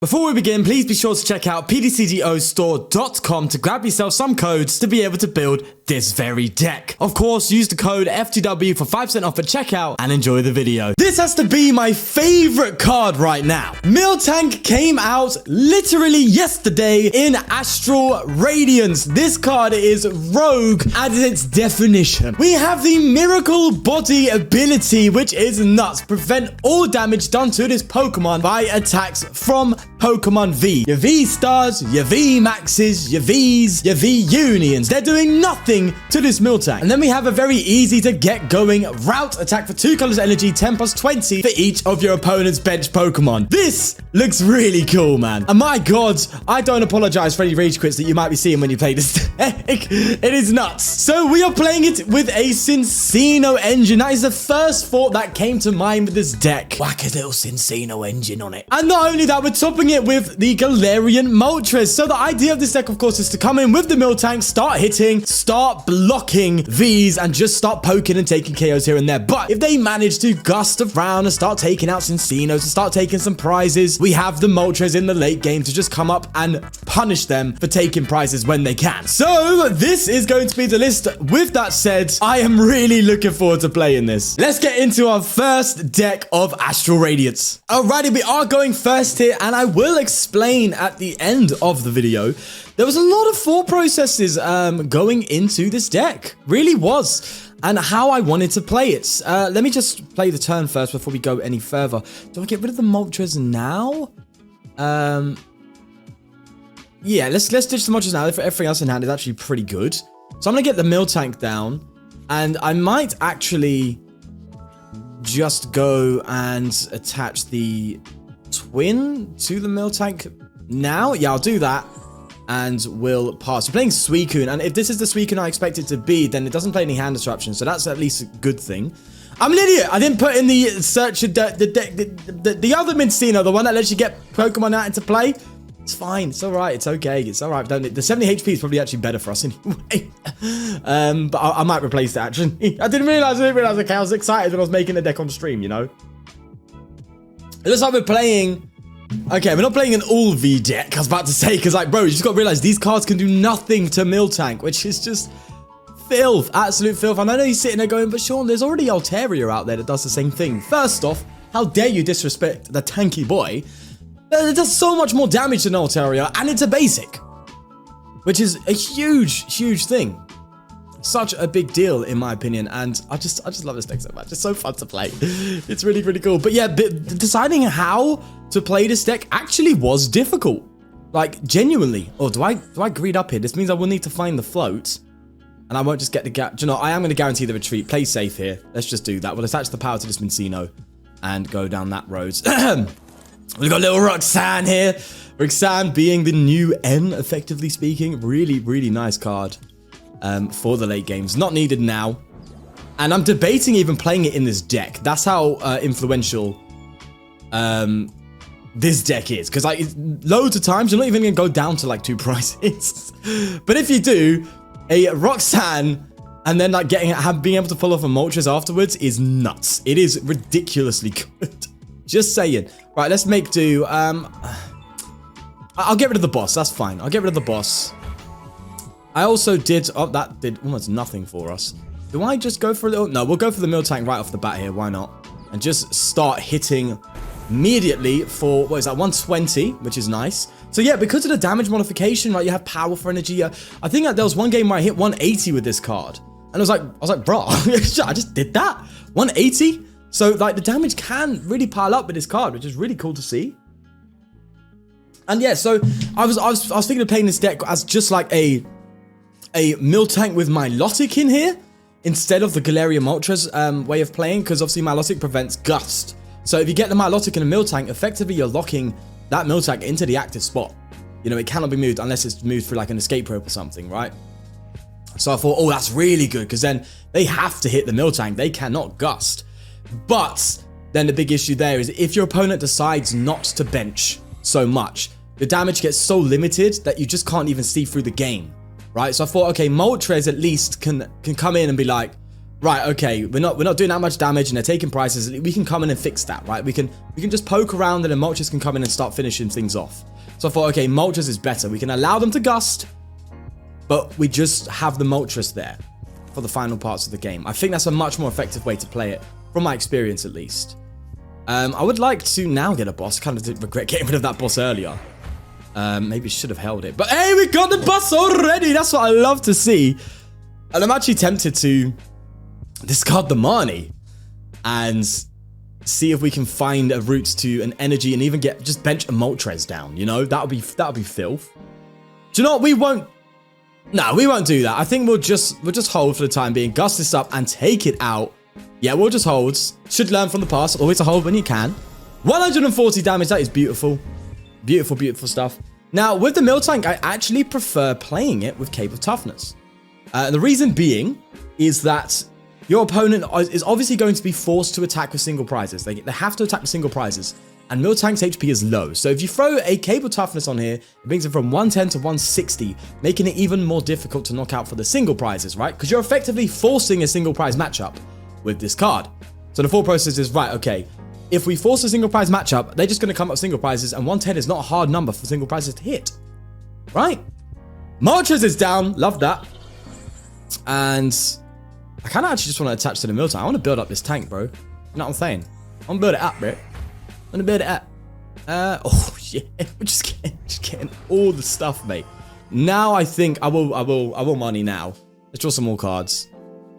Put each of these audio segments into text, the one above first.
Before we begin, please be sure to check out PTCGOstore.com to grab yourself some codes to be able to build this very deck. Of course, use the code FTW for 5% off at checkout and enjoy the video. This has to be my favorite card right now. Miltank came out literally yesterday in Astral Radiance. This card is rogue at its definition. We have the Miracle Body ability, which is nuts. Prevent all damage done to this Pokemon by attacks from Pokemon V. Your V stars, your V maxes, your Vs, your V unions. They're doing nothing to this Miltank. And then we have a very easy to get going route attack for 2 colors energy, 10 plus 20 for each of your opponent's bench Pokemon. This looks really cool, man. And my god, I don't apologize for any rage quits that you might be seeing when you play this deck. It is nuts. So we are playing it with a Cinccino engine. That is the first thought that came to mind with this deck. Whack a little Cinccino engine on it. And not only that, we're topping it with the Galarian Moltres. So the idea of this deck, of course, is to come in with the Miltank, start hitting, start blocking Vs, and just start poking and taking KOs here and there. But if they manage to gust around and start taking out Cinccinos and start taking some prizes, we have the Moltres in the late game to just come up and punish them for taking prizes when they can. So this is going to be the list. With that said, I am really looking forward to playing this. Let's get into our first deck of Astral Radiance. Alrighty, we are going first here, and I will explain at the end of the video. There was a lot of thought processes going into this deck. Really was. And how I wanted to play it. Let me just play the turn first before we go any further. Do I get rid of the Moltres now? Yeah, let's ditch the Moltres now. Everything else in hand is actually pretty good. So I'm going to get the Miltank down. And I might actually just go and attach the Twin to the Miltank now. Yeah, I'll do that. And we'll pass. We're playing Suicune, and if this is the Suicune I expect it to be, then it doesn't play any hand disruption, so that's at least a good thing. I'm an idiot. I didn't put in the search of the other Minccino, the one that lets you get Pokemon out into play. It's fine. It's all right. It's okay. It's all right. The 70 HP is probably actually better for us anyway. But I might replace that actually. I didn't realize. Okay, I was excited when I was making the deck on stream. You know. It looks like we're playing. Okay, we're not playing an all V deck, I was about to say, because, like, bro, you just got to realize these cards can do nothing to Miltank, which is just filth, absolute filth. And I know he's sitting there going, but Sean, there's already Altaria out there that does the same thing. First off, how dare you disrespect the tanky boy? It does so much more damage than Altaria, and it's a basic, which is a huge, huge thing. Such a big deal, in my opinion, and I just love this deck so much. It's so fun to play. It's really, really cool. But yeah, deciding how to play this deck actually was difficult. Like, genuinely. Oh, do I greed up here? This means I will need to find the float, and I won't just get the gap. Do you know, I am going to guarantee the retreat. Play safe here. Let's just do that. We'll attach the power to this Minccino and go down that road. We've got little Roxanne here. Roxanne being the new N, effectively speaking. Really, really nice card. For the late games. Not needed now. And I'm debating even playing it in this deck. That's how influential this deck is. Because like loads of times, you're not even going to go down to like 2 prices. But if you do, a Roxanne and then like being able to pull off a Moltres afterwards is nuts. It is ridiculously good. Just saying. Right, let's make do. I'll get rid of the boss. That's fine. I'll get rid of the boss. I also did... Oh, that did almost nothing for us. Do I just go for a little... No, we'll go for the Miltank right off the bat here. Why not? And just start hitting immediately for... What is that? 120, which is nice. So yeah, because of the damage modification, right, you have Powerful Energy. I think that there was one game where I hit 180 with this card. And I was like, bro, I just did that? 180? So, like, the damage can really pile up with this card, which is really cool to see. And yeah, so I was thinking of playing this deck as just like a Miltank with Milotic in here instead of the Galarian Moltres way of playing, because obviously Milotic prevents Gust. So if you get the Milotic and a Miltank, effectively you're locking that Miltank into the active spot. You know, it cannot be moved unless it's moved through like an escape rope or something, right? So I thought, oh, that's really good, because then they have to hit the Miltank. They cannot Gust. But then the big issue there is if your opponent decides not to bench so much, the damage gets so limited that you just can't even see through the game. Right, so I thought, okay, Moltres at least can come in and be like, right, okay, we're not doing that much damage and they're taking prizes. We can come in and fix that, right? We can just poke around and then Moltres can come in and start finishing things off. So I thought, okay, Moltres is better. We can allow them to gust, but we just have the Moltres there for the final parts of the game. I think that's a much more effective way to play it, from my experience at least. I would like to now get a boss. Kind of did regret getting rid of that boss earlier. Maybe should have held it. But hey, we got the boss already. That's what I love to see. And I'm actually tempted to discard the Marnie and see if we can find a route to an energy and even just bench a Moltres down. You know, that would be filth. Do you know what? We won't. No, we won't do that. I think we'll just hold for the time being. Gust this up and take it out. Yeah, we'll just hold. Should learn from the past. Always a hold when you can. 140 damage. That is beautiful. Beautiful, beautiful stuff. Now, with the Miltank, I actually prefer playing it with Cape of Toughness. The reason being is that your opponent is obviously going to be forced to attack with single prizes. They have to attack with single prizes. And Miltank's HP is low. So if you throw a Cape of Toughness on here, it brings it from 110 to 160, making it even more difficult to knock out for the single prizes, right? Because you're effectively forcing a single prize matchup with this card. So the thought process is, right, okay, if we force a single prize matchup, they're just going to come up with single prizes, and 110 is not a hard number for single prizes to hit, right? Moltres is down. Love that. And I kind of actually just want to attach to the Miltank. I want to build up this tank, bro. You know what I'm saying? I want to build it up, bro. I want to build it up. Oh, yeah. We're just getting all the stuff, mate. Now I think I will money now. Let's draw some more cards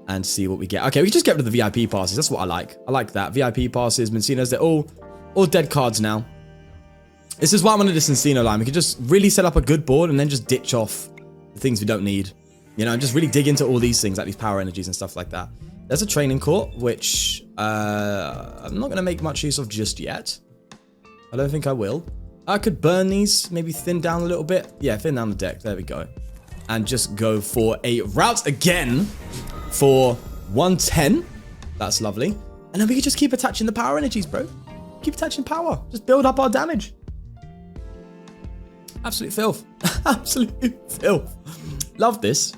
and see what we get. Okay, we can just get rid of the VIP passes. That's what I like. I like that. VIP passes, Minccinos, they're all dead cards now. This is why I wanted this Cinccino line. We can just really set up a good board and then just ditch off the things we don't need. You know, and just really dig into all these things, like these power energies and stuff like that. There's a training court, which I'm not going to make much use of just yet. I don't think I will. I could burn these, maybe thin down a little bit. Yeah, thin down the deck. There we go. And just go for a route again for 110. That's lovely. And then we could just keep attaching the power energies, bro. Keep attaching power. Just build up our damage. Absolute filth. Absolute filth. Love this.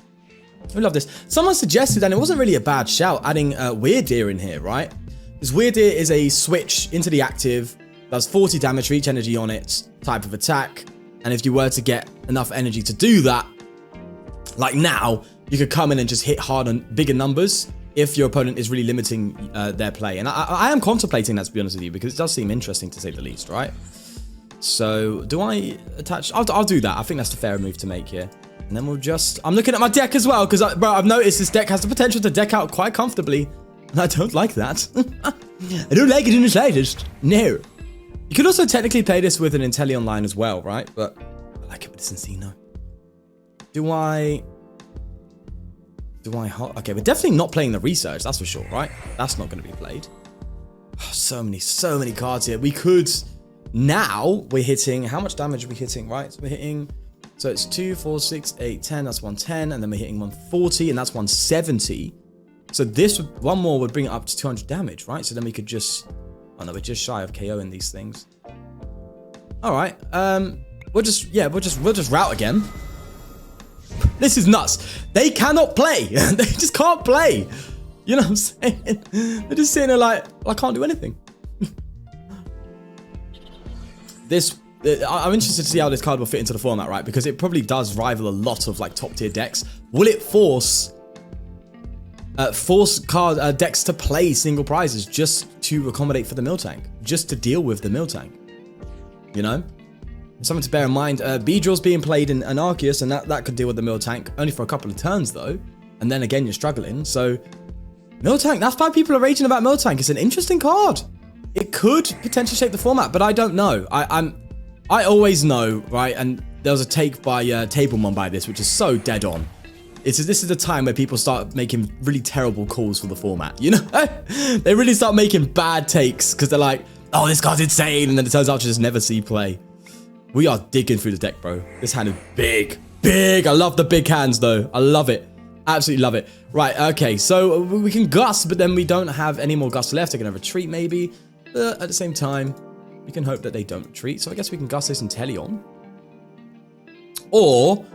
I love this. Someone suggested, and it wasn't really a bad shout, adding Wyrdeer in here, right? Because Wyrdeer is a switch into the active, does 40 damage for each energy on it type of attack. And if you were to get enough energy to do that, like now, you could come in and just hit hard on bigger numbers if your opponent is really limiting their play. And I am contemplating that, to be honest with you, because it does seem interesting to say the least, right? So do I attach? I'll do that. I think that's the fair move to make here. And then we'll just... I'm looking at my deck as well, because bro, I've noticed this deck has the potential to deck out quite comfortably. And I don't like that. I don't like it in the slightest. No. You could also technically play this with an Inteleon line as well, right? But I like it with Cinccino. Do I... Okay, we're definitely not playing the research, that's for sure, right? That's not going to be played. Oh, so many cards here. We could... Now, we're hitting... How much damage are we hitting, right? So we're hitting... So it's 2, 4, 6, 8, 10. That's 110. And then we're hitting 140, and that's 170. So this, one more would bring it up to 200 damage, right? So then we could just... Oh no, we're just shy of KOing these things. All right. We'll just route again. This is nuts. They cannot play. They just can't play. You know what I'm saying? They're just sitting there like, well, I can't do anything. I'm interested to see how this card will fit into the format, right? Because it probably does rival a lot of like top tier decks. Will it force decks to play single prizes just to accommodate for the Miltank, just to deal with the Miltank? You know, something to bear in mind. Beedrill's being played in Arceus, and that could deal with the Miltank only for a couple of turns though, and then again you're struggling. So Miltank, that's why people are raging about Miltank. It's an interesting card. It could potentially shape the format, but I don't know. I always know, right? And there was a take by Tablemon by this, which is so dead on. This is the time where people start making really terrible calls for the format, you know? They really start making bad takes because they're like, oh, this card's insane, and then it turns out to just never see play. We are digging through the deck, bro. This hand is big. Big. I love the big hands, though. I love it. Absolutely love it. Right, okay, so we can gust, but then we don't have any more gust left. They're going to retreat, maybe. At the same time, we can hope that they don't retreat. So I guess we can gust this Inteleon. Or,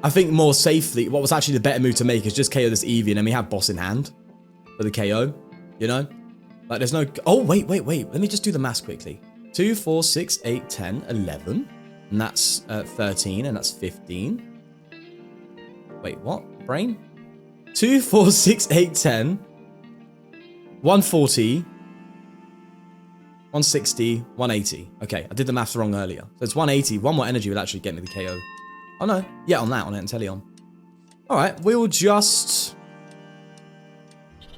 I think more safely, what was actually the better move to make is just KO this Eevee, and then we have boss in hand. for the KO, you know? Like, there's no... Oh, wait. Let me just do the math quickly. 2, 4, 6, 8, 10, 11. And that's 13, and that's 15. Wait, what? Brain? 2, 4, 6, 8, 10. 140. 160, 180. Okay, I did the maths wrong earlier. So it's 180. One more energy would actually get me the KO. Oh, no. Yeah, on Inteleon. All right, we'll just...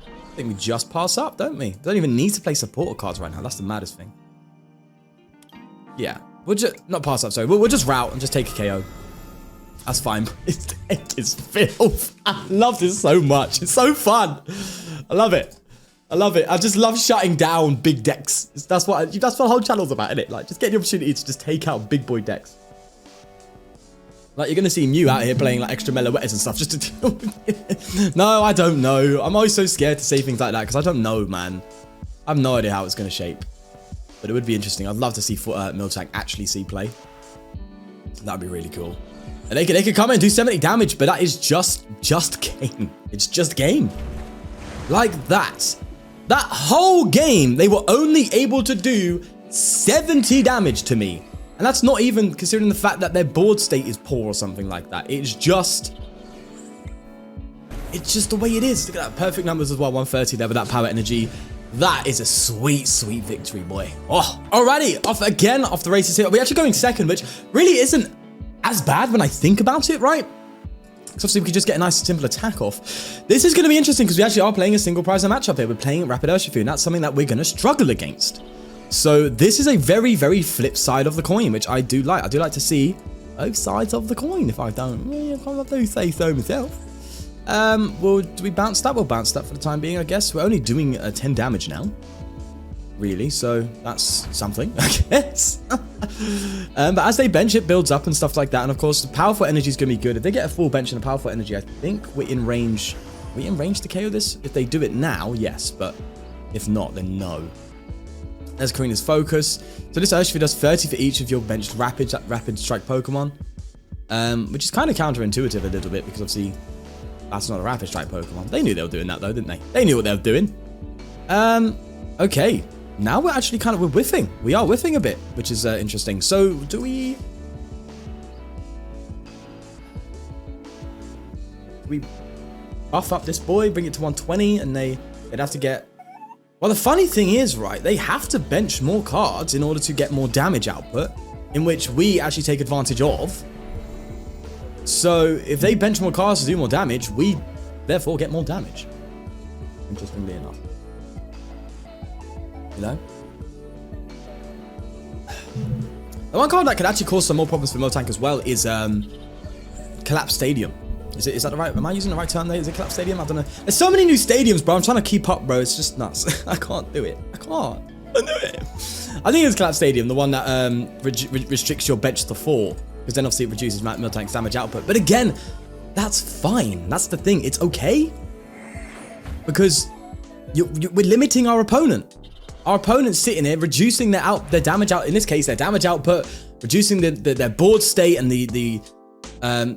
I think we just pass up, don't we? Don't even need to play supporter cards right now. That's the maddest thing. Yeah, we'll just... Not pass up, sorry. We'll just route and just take a KO. That's fine. This deck is filth. I love this so much. It's so fun. I love it. I love it. I just love shutting down big decks. That's what the whole channel's about, isn't it? Like, just get the opportunity to just take out big boy decks. Like, you're gonna see Mew out here playing like extra Meloettes and stuff just to deal with it. No, I don't know. I'm always so scared to say things like that because I don't know, man. I have no idea how it's gonna shape. But it would be interesting. I'd love to see Miltank actually see play. That'd be really cool. And they could come in and do 70 damage, but that is just game. It's just game. Like that. That whole game, they were only able to do 70 damage to me. And that's not even considering the fact that their board state is poor or something like that. It's just the way it is. Look at that, perfect numbers as well, 130 there with that power energy. That is a sweet, sweet victory, boy. Oh, alrighty, off the races here. We're actually going second, which really isn't as bad when I think about it, right? So obviously we could just get a nice simple attack off. This is going to be interesting because we actually are playing a single prizer matchup here. We're playing Rapid Urshifu, and that's something that we're going to struggle against. So this is a very, very flip side of the coin, which I do like. I do like to see both sides of the coin, if I don't. I do say so myself. Well, do we bounce that? We'll bounce that for the time being, I guess. We're only doing 10 damage now. Really, so that's something, I guess. But as they bench, it builds up and stuff like that. And of course, the powerful energy is going to be good. If they get a full bench and a powerful energy, I think we're in range. Are we in range to KO this? If they do it now, yes. But if not, then no. There's Karina's focus. So this Urshifu does 30 for each of your benched rapid strike Pokemon. Which is kind of counterintuitive a little bit because obviously that's not a rapid strike Pokemon. They knew they were doing that though, didn't they? They knew what they were doing. Okay. Now we're actually we're whiffing. We are whiffing a bit, which is interesting. So do we buff up this boy, bring it to 120, and they'd have to get... Well, the funny thing is, right, they have to bench more cards in order to get more damage output, in which we actually take advantage of. So if they bench more cards to do more damage, we therefore get more damage. Interestingly enough. You know? The one card that could actually cause some more problems for Miltank as well is Collapse Stadium. Is that the right? Am I using the right term there? Is it Collapse Stadium? I don't know. There's so many new stadiums, bro. I'm trying to keep up, bro. It's just nuts. I can't do it. I can't do it. I think it's Collapse Stadium, the one that restricts your bench to 4, because then obviously it reduces Miltank's damage output. But again, that's fine. That's the thing. It's okay because we're limiting our opponent. Our opponent's sitting here reducing their damage out. In this case, their damage output, reducing their board state, and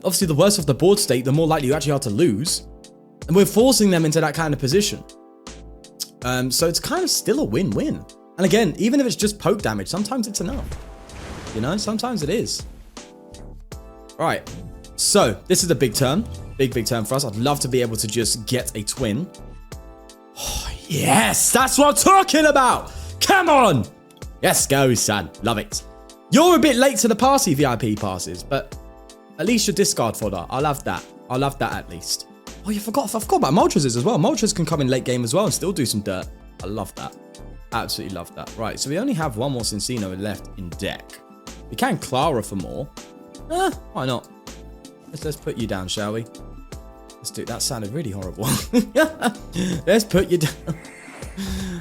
obviously the worse off the board state, the more likely you actually are to lose. And we're forcing them into that kind of position. So it's kind of still a win-win. And again, even if it's just poke damage, sometimes it's enough. You know, sometimes it is. All right. So this is a big turn. Big turn for us. I'd love to be able to just get a twin. Oh, yes, that's what I'm talking about. Come on. Let's go, son. Love it. You're a bit late to the party, VIP passes, but at least your discard fodder. I'll have that. I'll have that at least. Oh, I forgot about Moltres as well. Moltres can come in late game as well and still do some dirt. I love that. Absolutely love that. Right, so we only have one more Cinccino left in deck. We can Klara for more. Why not? Let's put you down, shall we? Let's do it. That sounded really horrible. Let's put you down.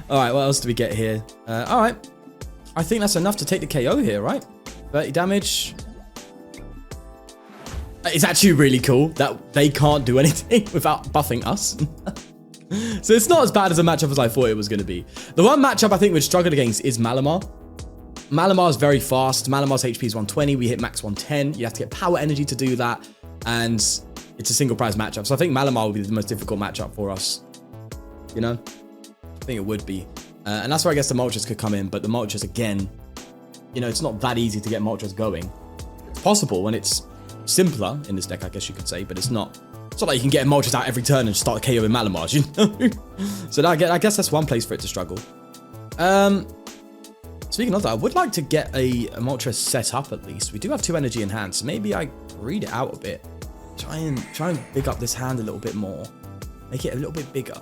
All right, what else do we get here? All right. I think that's enough to take the KO here, right? 30 damage. It's actually really cool that they can't do anything without buffing us. So it's not as bad as a matchup as I thought it was going to be. The one matchup I think we'd struggle against is Malamar. Malamar is very fast. Malamar's HP is 120. We hit max 110. You have to get power energy to do that. And it's a single prize matchup. So I think Malamar will be the most difficult matchup for us. you know? I think it would be. And that's where I guess the Moltres could come in, but the Moltres, again, you know, it's not that easy to get Moltres going. It's possible when it's simpler in this deck, I guess you could say, but it's not like you can get Moltres out every turn and start KOing Malamars, you know? So I guess that's one place for it to struggle. Speaking of that, I would like to get a Moltres set up at least. We do have 2 energy in hand, so maybe I read it out a bit. Try and big up this hand a little bit more. Make it a little bit bigger.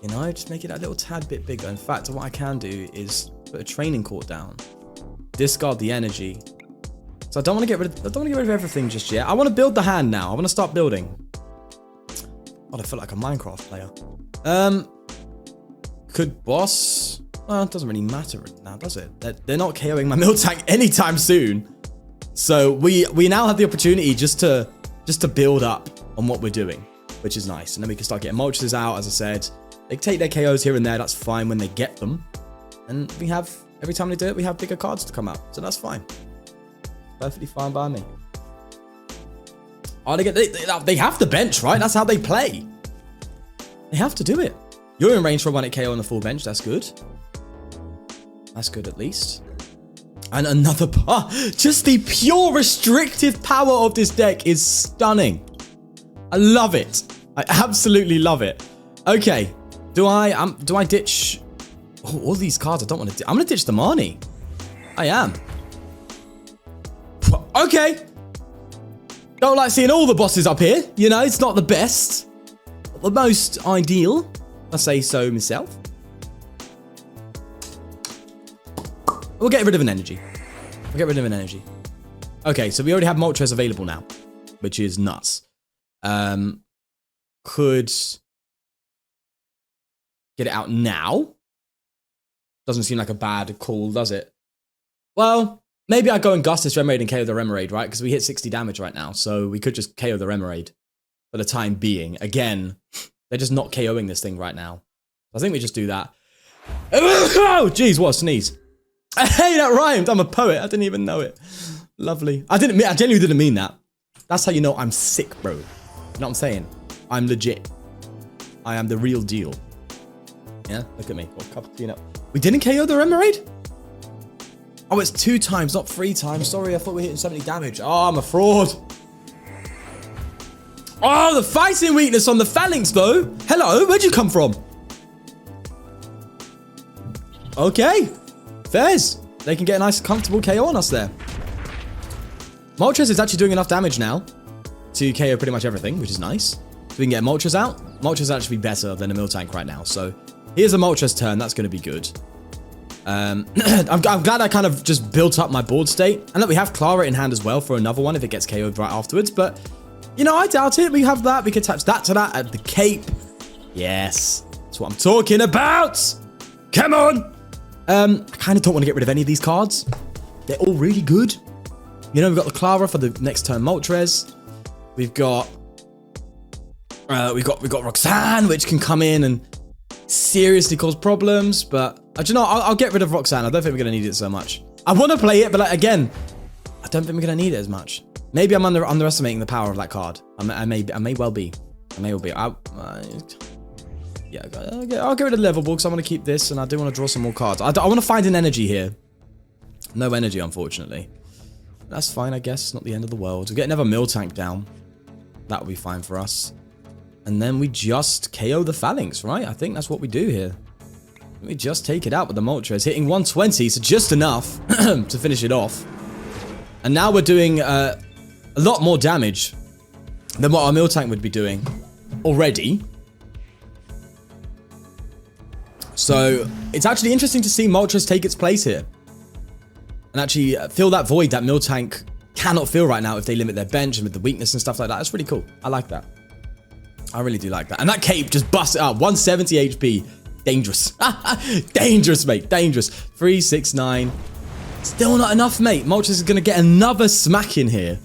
You know, just make it a little tad bit bigger. In fact, what I can do is put a Training Court down. Discard the energy. So I don't want to get rid of everything just yet. I want to build the hand now. I want to start building. God, I feel like a Minecraft player. Could boss? Well, it doesn't really matter now, does it? They're not KOing my Miltank anytime soon. So we now have the opportunity just to build up on what we're doing, which is nice. And then we can start getting Moltres out, as I said. They take their KOs here and there. That's fine when they get them. And we have, every time they do it, we have bigger cards to come out. So that's fine. Perfectly fine by me. Oh, they have to bench, right? That's how they play. They have to do it. You're in range for a 1-hit KO on the full bench. That's good. That's good at least. And another part. Just the pure restrictive power of this deck is stunning. I love it. I absolutely love it. Okay. Do I ditch all these cards? I don't want to. I'm going to ditch the Marnie. I am. Okay. Don't like seeing all the bosses up here. You know, it's not the best. Not the most ideal. I say so myself. We'll get rid of an energy. We'll get rid of an energy. Okay, so we already have Moltres available now, which is nuts. Could get it out now. Doesn't seem like a bad call, does it? Well, maybe I go and gust this Remoraid and KO the Remoraid, right? Because we hit 60 damage right now, so we could just KO the Remoraid for the time being. Again, they're just not KOing this thing right now. I think we just do that. Oh, jeez, what a sneeze. Hey, that rhymed. I'm a poet. I didn't even know it. Lovely. I genuinely didn't mean that. That's how you know I'm sick, bro. You know what I'm saying? I'm legit. I am the real deal. Yeah, look at me. Oh, cup of tea up. We didn't KO the Remoraid? Oh, it's 2 times, not 3 times. Sorry, I thought we were hitting 70 damage. Oh, I'm a fraud. Oh, the fighting weakness on the phalanx, though. Hello, where'd you come from? Okay. Fairs. They can get a nice, comfortable KO on us there. Moltres is actually doing enough damage now to KO pretty much everything, which is nice. So we can get Moltres out. Moltres actually be better than a Miltank right now. So here's a Moltres turn. That's going to be good. I'm glad I kind of just built up my board state. And that we have Klara in hand as well for another one if it gets KO'd right afterwards. But, you know, I doubt it. We have that. We can attach that to that at the Cape. Yes. That's what I'm talking about. Come on. I kind of don't want to get rid of any of these cards. They're all really good. You know, we've got the Klara for the next turn Moltres. We've got Roxanne, which can come in and seriously cause problems. But you know, I'll get rid of Roxanne. I don't think we're gonna need it so much. I want to play it, but like, again, I don't think we're gonna need it as much. Maybe I'm underestimating the power of that card. I may well be. Yeah, I'll get rid of Level Ball because I want to keep this and I do want to draw some more cards. I want to find an energy here. No energy, unfortunately. That's fine, I guess. It's not the end of the world. We'll get another Miltank down. That will be fine for us. And then we just KO the Phalanx, right? I think that's what we do here. We just take it out with the Moltres. Hitting 120, so just enough to finish it off. And now we're doing a lot more damage than what our Miltank would be doing already. So it's actually interesting to see Moltres take its place here. And actually fill that void that Miltank cannot fill right now if they limit their bench and with the weakness and stuff like that. That's really cool. I like that. I really do like that. And that Cape just busts it up. 170 HP. Dangerous. Dangerous, mate. Dangerous. 369. Still not enough, mate. Moltres is going to get another smack in here,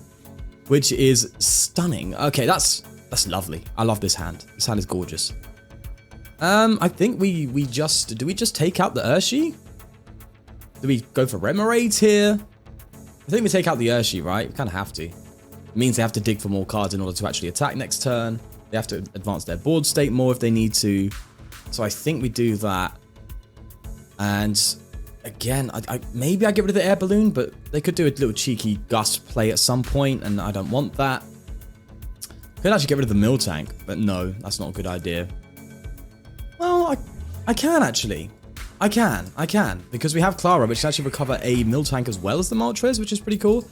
which is stunning. Okay, that's lovely. I love this hand. This hand is gorgeous. I think we just... Do we just take out the Urshi? Do we go for Remoraids here? I think we take out the Urshi, right? We kind of have to. It means they have to dig for more cards in order to actually attack next turn. They have to advance their board state more if they need to. So I think we do that. And again, maybe I get rid of the Air Balloon, but they could do a little cheeky gust play at some point, and I don't want that. Could actually get rid of the Miltank, but no, that's not a good idea. Well, I can actually. I can. Because we have Klara, which can actually recover a Miltank as well as the Moltres, which is pretty cool.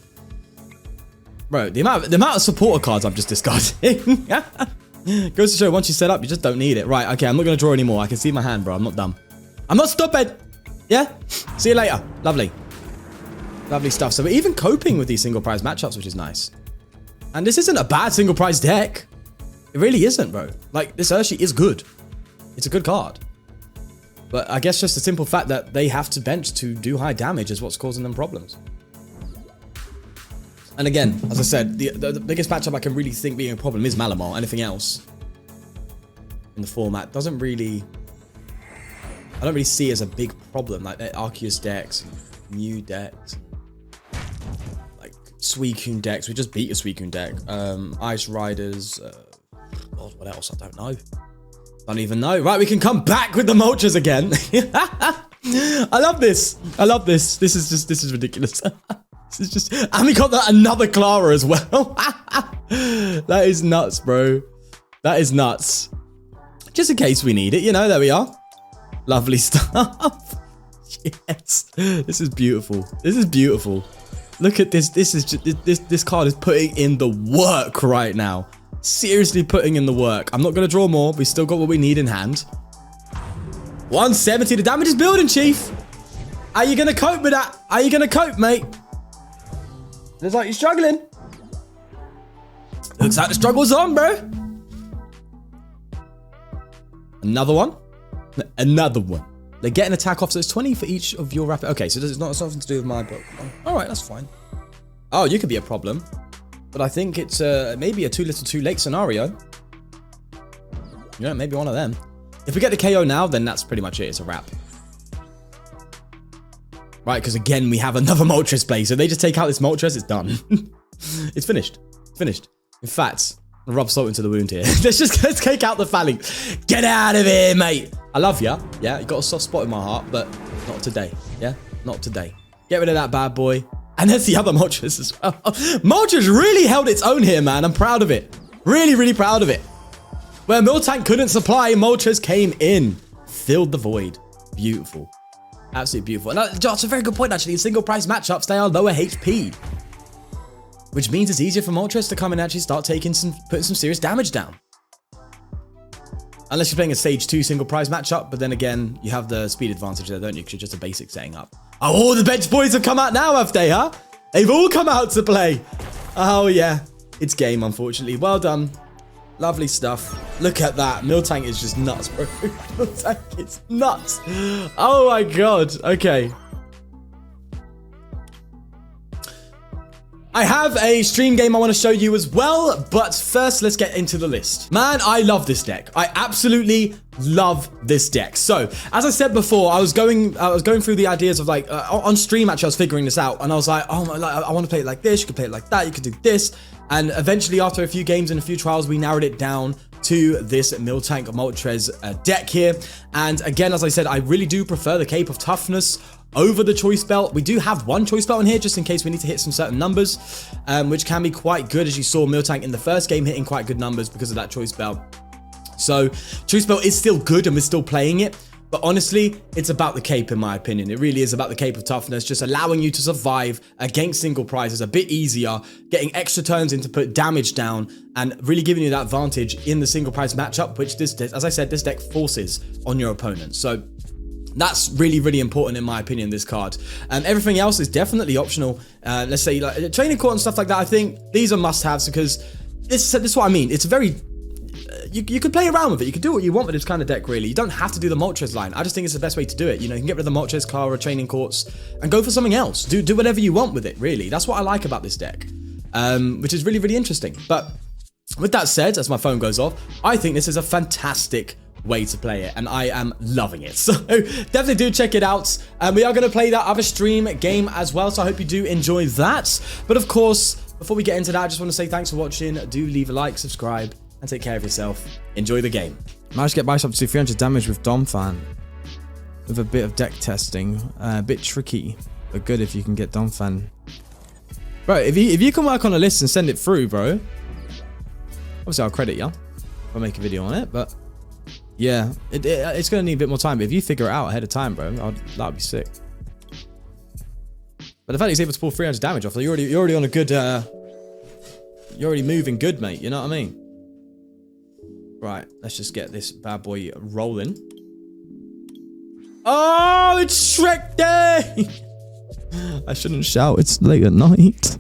Bro, the amount of supporter cards I'm just discarding. Goes to show, once you set up, you just don't need it. Right, okay, I'm not going to draw anymore. I can see my hand, bro. I'm not dumb. I'm not stupid. Yeah? See you later. Lovely. Lovely stuff. So we're even coping with these single prize matchups, which is nice. And this isn't a bad single prize deck. It really isn't, bro. Like, this Urshi is good. It's a good card. But I guess just the simple fact that they have to bench to do high damage is what's causing them problems. And again, as I said, the biggest matchup I can really think being a problem is Malamar. Anything else in the format doesn't really... I don't really see as a big problem. Like Arceus decks, new decks, like Suicune decks. We just beat a Suicune deck. Ice Riders. Oh, what else? I don't know. Don't even know. Right, we can come back with the Moltres again. I love this. I love this. This is ridiculous. This is just, and we got that another Klara as well. That is nuts, bro. That is nuts. Just in case we need it, you know. There we are. Lovely stuff. Yes, this is beautiful. This is beautiful. Look at this. This is just, this card is putting in the work right now. Seriously putting in the work. I'm not going to draw more. We still got what we need in hand. 170. The damage is building, Chief. Are you going to cope with that? Are you going to cope, mate? Looks like you're struggling. Looks like the struggle's on, bro. Another one. Another one. They get an attack off, so it's 20 for each of your rapid. Okay, so it's not something to do with my Pokemon. All right, that's fine. Oh, you could be a problem. But I think it's maybe a too little too late scenario. You know, maybe one of them. If we get the KO now, then that's pretty much it. It's a wrap. Right, because again, we have another Moltres play. So if they just take out this Moltres, it's done. It's finished. Finished. In fact, I'll rub salt into the wound here. let's take out the phalanx. Get out of here, mate. I love ya. Yeah, you got a soft spot in my heart, but not today. Yeah, not today. Get rid of that bad boy. And there's the other Moltres as well. Moltres really held its own here, man. I'm proud of it. Really, really proud of it. Where Miltank couldn't supply, Moltres came in. Filled the void. Beautiful. Absolutely beautiful. And that's a very good point, actually. In single price matchups, they are lower HP. Which means it's easier for Moltres to come and actually start putting some serious damage down. Unless you're playing a stage 2 single prize matchup, but then again, you have the speed advantage there, don't you? Because you're just a basic setting up. Oh, the bench boys have come out now, have they, huh? They've all come out to play. Oh, yeah. It's game, unfortunately. Well done. Lovely stuff. Look at that. Miltank is just nuts, bro. Miltank is nuts. Oh, my God. Okay. I have a stream game I want to show you as well, but first let's get into the list. Man, I love this deck. I absolutely love this deck. So, as I said before, I was going through the ideas of like on stream. Actually, I was figuring this out, and I was like, oh my, I want to play it like this. You could play it like that. You could do this, and eventually, after a few games and a few trials, we narrowed it down to this Miltank Moltres deck here. And again, as I said, I really do prefer the Cape of Toughness over the Choice Belt. We do have one Choice Belt in here just in case we need to hit some certain numbers, which can be quite good. As you saw, Miltank in the first game hitting quite good numbers because of that Choice Belt. So Choice Belt is still good and we're still playing it. But honestly, it's about the Cape in my opinion. It really is about the Cape of Toughness, just allowing you to survive against single prizes a bit easier, getting extra turns in to put damage down, and really giving you that advantage in the single prize matchup, which this, as I said, this deck forces on your opponent. So that's really, really important in my opinion, this card. Everything else is definitely optional. Let's say like Training Court and stuff like that. I think these are must-haves because this is what I mean. It's a very... You can play around with it. You can do what you want with this kind of deck, really. You don't have to do the Moltres line. I just think it's the best way to do it. You know, you can get rid of the Moltres, Klara, Training Courts, and go for something else. Do whatever you want with it, really. That's what I like about this deck, which is really, really interesting. But with that said, as my phone goes off, I think this is a fantastic way to play it, and I am loving it. So definitely do check it out. We are going to play that other stream game as well, so I hope you do enjoy that. But of course, before we get into that, I just want to say thanks for watching. Do leave a like, subscribe, and take care of yourself. Enjoy the game. Managed to get Bicep to 300 damage with Donphan. With a bit of deck testing. A bit tricky, but good if you can get Donphan. Bro, if you can work on a list and send it through, bro. Obviously, I'll credit you. I'll make a video on it, but yeah, it's going to need a bit more time. But if you figure it out ahead of time, bro, that would be sick. But the fact he's able to pull 300 damage off, you're already on a good, you're already moving good, mate. You know what I mean? Right, let's just get this bad boy rolling. Oh, it's Shrek Day! I shouldn't shout. It's late at night.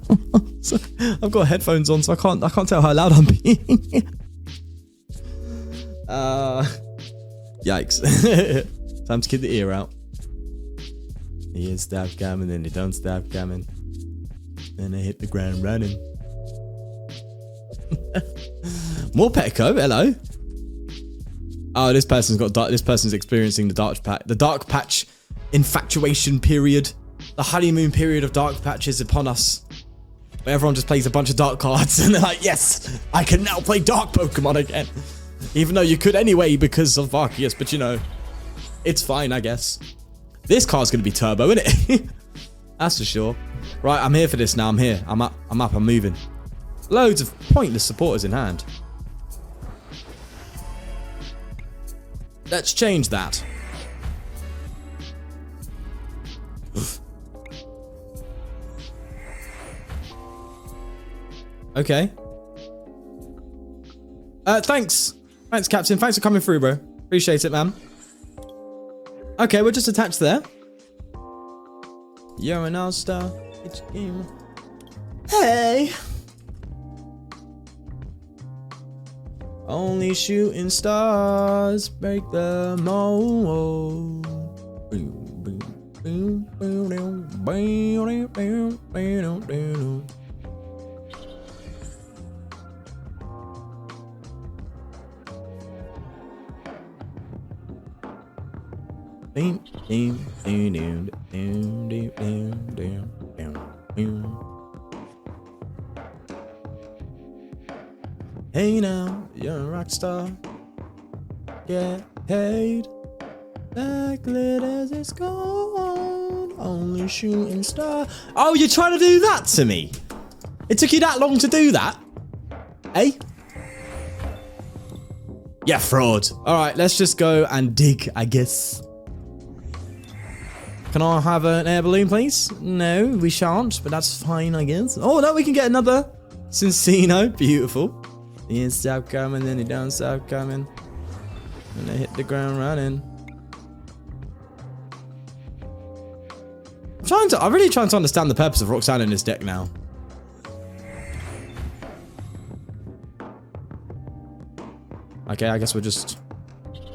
So, I've got headphones on, so I can't tell how loud I'm being. Yikes! Time to keep the ear out. He is stop coming, then he don't stop coming. Then I hit the ground running. More Petco, hello. Oh, this person's experiencing the dark patch infatuation period. The honeymoon period of dark patch is upon us. Where everyone just plays a bunch of dark cards and they're like, yes, I can now play dark Pokemon again. Even though you could anyway because of Arceus, but you know, it's fine, I guess. This card's gonna be turbo, isn't it? That's for sure. Right, I'm here for this now. I'm here. I'm up, I'm moving. Loads of pointless supporters in hand. Let's change that. Okay. Thanks. Thanks, Captain. Thanks for coming through, bro. Appreciate it, man. Okay, we're just attached there. You're an all-star. It's a game. Hey. Only shooting stars break the mold. Hey now, you're a rock star. Get paid. Like lit as it's gold. Only shooting star. Oh, you're trying to do that to me? It took you that long to do that? Eh? Yeah, fraud. Alright, let's just go and dig, I guess. Can I have an air balloon, please? No, we shan't, but that's fine, I guess. Oh, no, we can get another Cinccino. Beautiful. He didn't stop coming, then he don't stop coming. And they hit the ground running. I'm really trying to understand the purpose of Roxanne in this deck now. Okay, I guess we're just...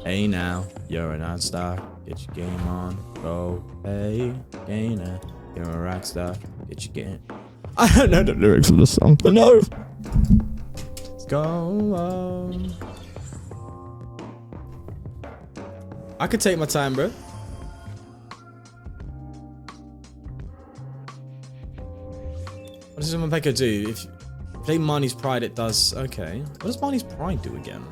Hey now, you're an all-star. Get your game on. Go. Hey, gainer. You're a rock star. Get your game. I don't know the lyrics of the song, but no. Let's go on. I could take my time, bro. What does Miltank do? If you play Marnie's Pride, it does. Okay. What does Marnie's Pride do again?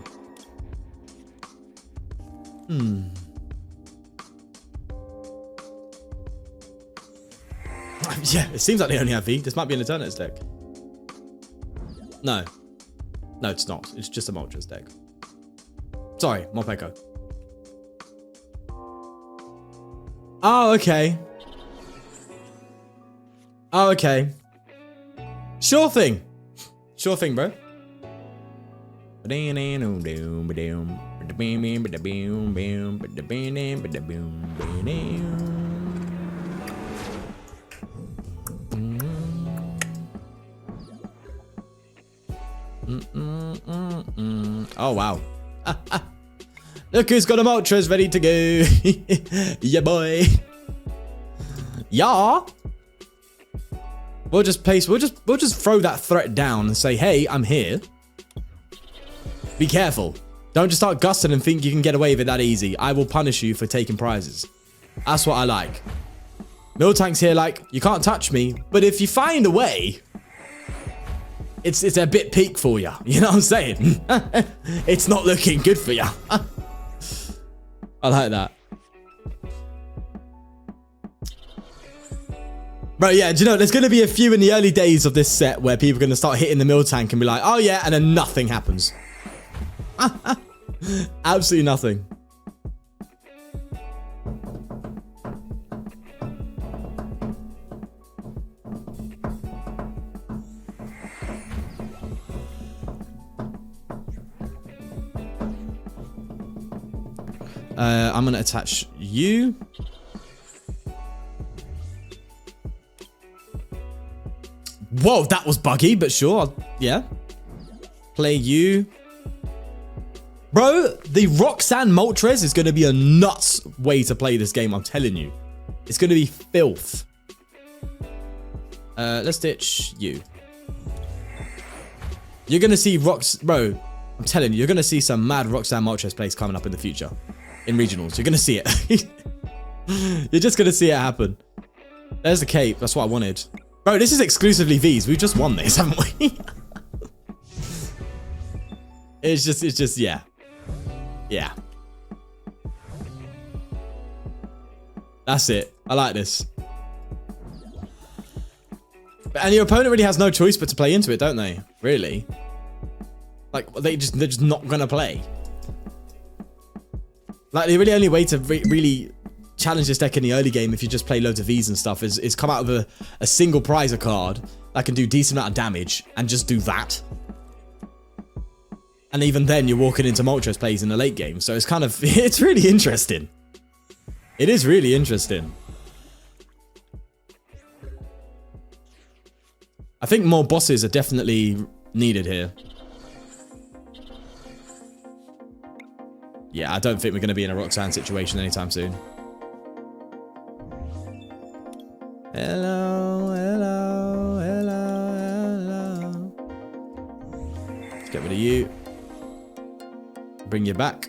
Yeah, it seems like they only have V. This might be an Eternatus deck. No. No, it's not. It's just a Moltres deck. Sorry, Miltank. Oh, okay. Oh, okay. Sure thing. Sure thing, bro. Oh, wow. Look who's got a Moltres ready to go. Yeah, boy. Yeah. We'll just throw that threat down and say, hey, I'm here. Be careful. Don't just start gusting and think you can get away with it that easy. I will punish you for taking prizes. That's what I like. Miltank's here like, you can't touch me, but if you find a way, it's a bit peak for you. You know what I'm saying? It's not looking good for you. I like that. Bro, yeah, do you know, there's going to be a few in the early days of this set where people are going to start hitting the Miltank and be like, oh yeah, and then nothing happens. Absolutely nothing. I'm going to attach you. Whoa, that was buggy, but sure. Yeah. Play you. Bro, the Roxanne Moltres is going to be a nuts way to play this game, I'm telling you. It's going to be filth. Let's ditch you. You're going to see Bro, I'm telling you, you're going to see some mad Roxanne Moltres plays coming up in the future. In regionals. You're going to see it. You're just going to see it happen. There's the cape. That's what I wanted. Bro, this is exclusively Vs. We've just won this, haven't we? It's just, yeah. Yeah. That's it. I like this. And your opponent really has no choice but to play into it, don't they? Really? Like, they're just not gonna play. Like, the really only way to really challenge this deck in the early game, if you just play loads of Vs and stuff, is come out with a single prizer card that can do decent amount of damage and just do that. And even then, you're walking into Moltres plays in the late game. So it's kind of, it's really interesting. It is really interesting. I think more bosses are definitely needed here. Yeah, I don't think we're going to be in a Roxanne situation anytime soon. Hello, hello, hello, hello. Let's get rid of you. Bring you back.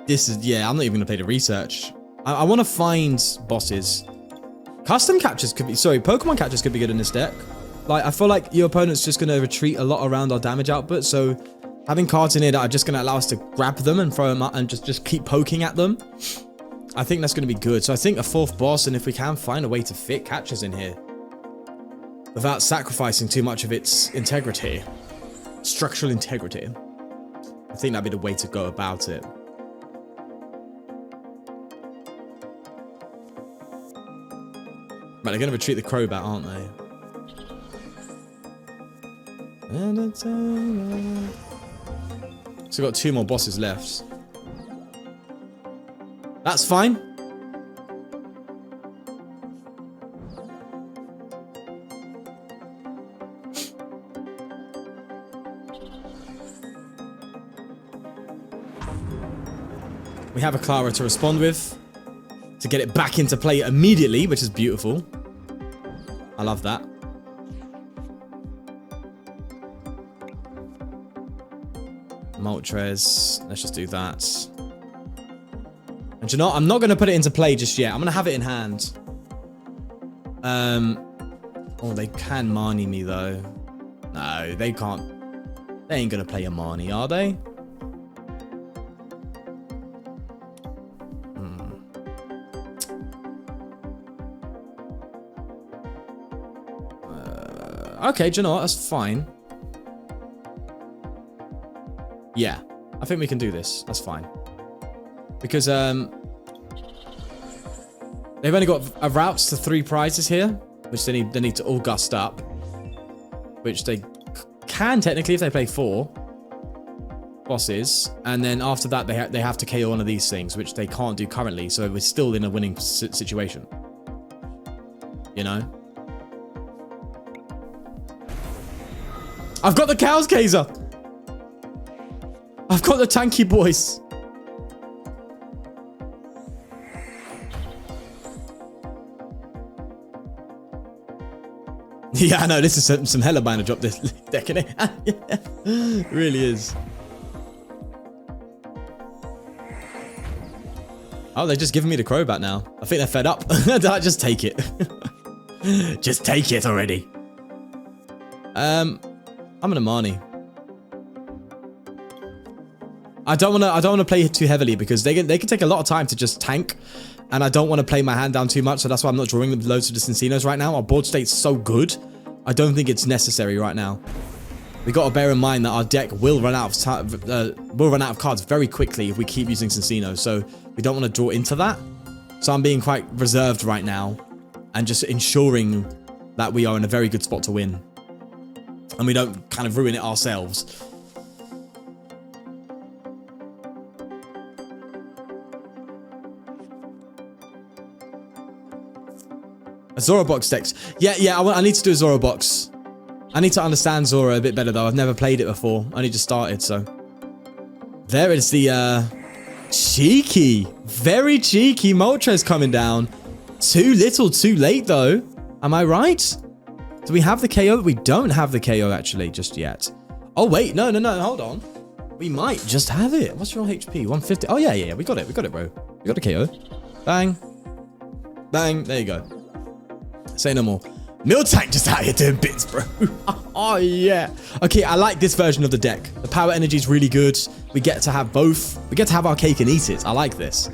This is, yeah, I'm not even going to play the research. I want to find bosses. Custom captures could be, sorry, Pokemon captures could be good in this deck. Like, I feel like your opponent's just going to retreat a lot around our damage output, so having cards in here that are just going to allow us to grab them and throw them up and just keep poking at them, I think that's going to be good. So I think a fourth boss, and if we can find a way to fit catches in here without sacrificing too much of its integrity, structural integrity, I think that'd be the way to go about it. Right, they're going to retreat the Crobat, aren't they? So we've got 2 more bosses left. That's fine. We have a Klara to respond with, to get it back into play immediately, which is beautiful. I love that. Moltres, let's just do that. And you know what? I'm not going to put it into play just yet. I'm going to have it in hand. Oh, they can Marnie me though. No, they can't. They ain't going to play a Marnie, are they? Okay, do you know what? That's fine. Yeah, I think we can do this. That's fine. Because they've only got a routes to 3 prizes here, which they need to all gust up. Which they can technically if they play 4 bosses, and then after that they have to KO one of these things, which they can't do currently. So we're still in a winning situation. You know. I've got the Cows Kaiser. I've got the tanky boys. Yeah, I know. This is some hella buying to drop this deck in it. It really is. Oh, they're just giving me the Crobat now. I think they're fed up. Just take it. Just take it already. I'm gonna Marnie. I don't want to play too heavily because they can take a lot of time to just tank, and I don't want to play my hand down too much, so that's why I'm not drawing loads of the Cinccinos right now. Our board state's so good, I don't think it's necessary right now. We got to bear in mind that our deck will run out of cards very quickly if we keep using Cinccino, so we don't want to draw into that. So I'm being quite reserved right now and just ensuring that we are in a very good spot to win and we don't kind of ruin it ourselves. A Zora box decks. Yeah, I need to do a Zora box. I need to understand Zora a bit better though. I've never played it before. I only just started, so. There is the, cheeky. Very cheeky Moltres coming down. Too little, too late though. Am I right? Do we have the KO? We don't have the KO actually just yet. Oh wait, no, hold on. We might just have it. What's your HP? 150. Oh yeah, we got it, bro. We got the KO. Bang. Bang, there you go. Say no more. Miltank just out here doing bits, bro. Oh, yeah. Okay, I like this version of the deck. The power energy is really good. We get to have both. We get to have our cake and eat it. I like this.